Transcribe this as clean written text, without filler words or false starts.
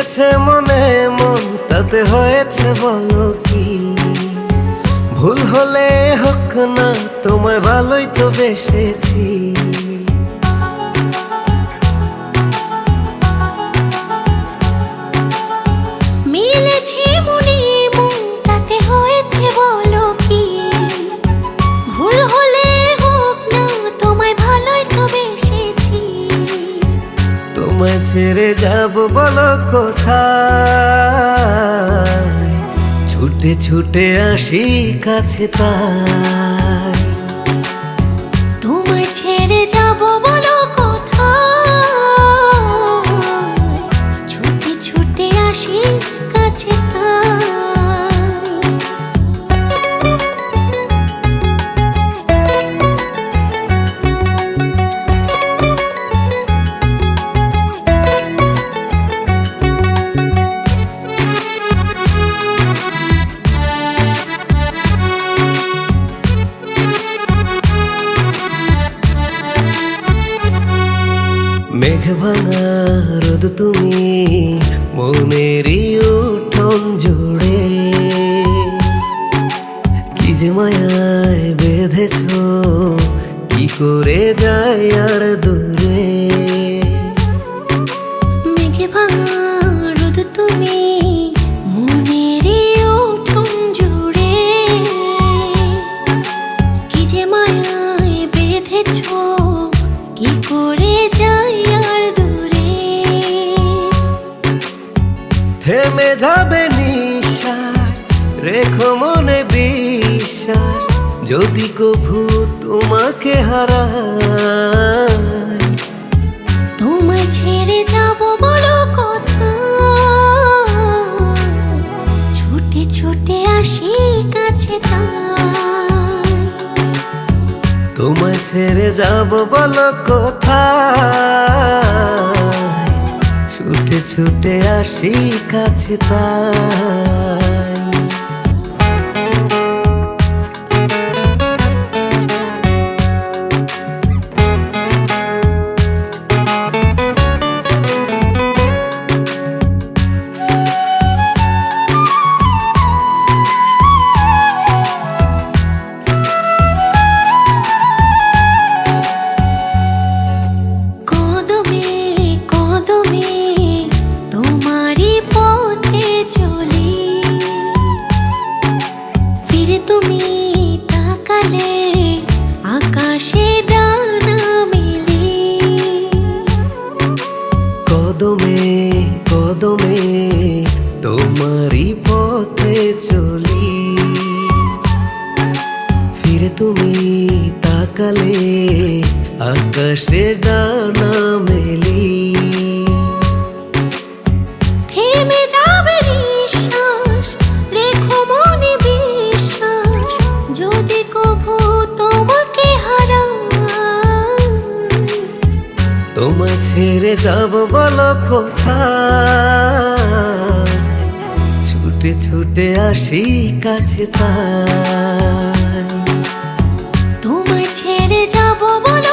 মিলেছে মনে মন তাতে হয়েছে বলো কি? ভুল হলে হোক না তোমায় ভালোই তো বেসেছি। মিলেছে মনে মন তাতে হয়েছে বলো কি? ভুল হলে হোক না তোমায় ভালোই তো বেসেছি। তোমায় ছেড়ে যাব বলো কোথায়? ছুটে ছুটে আসি কাছে তাই। তোমায় ছেড়ে যাব বলো কোথায়? ছুটে ছুটে আসি কাছে তাই। মেঘ ভাঙা রোদ তুমি মনেরই উঠোন জুড়ে, কি যে মায়ায় বেঁধেছ কি করে যায় আর দূরে। মেঘে ভাঙা রোদ তুমি মনেরই উঠোন জুড়ে, কি যে মায়ায় বেঁধেছ কি করে যাই আর দূরে। থেমে যাবে নিঃশ্বাস রেখো মনে বিশ্বাস, যদি কভু তোমাকে হারাই। তোমায় ছেড়ে যাব বলো কোথায়? ছুটে ছুটে আসি কাছে তাই। তোমায় ছেড়ে যাব বলো কোথায়? ছুটে ছুটে আসি কাছে তাই। কদমে কদমে তোমারই পথে চলি, ফিরে তুমি তাকালে আকাশে ডানা মেলি। কদমে কদমে তোমারই পথে চলি, ফিরে তুমি তাকালে আকাশে ডানা মেলি। থেমে যাবে নিঃশ্বাস রেখো মনে বিশ্বাস, যদি কভু তোমাকে হারাই। তোমায় ছেড়ে যাব বলো কোথায়? ছুটে ছুটে আসি কাছে তাই। তোমায় ছেড়ে যাব বলো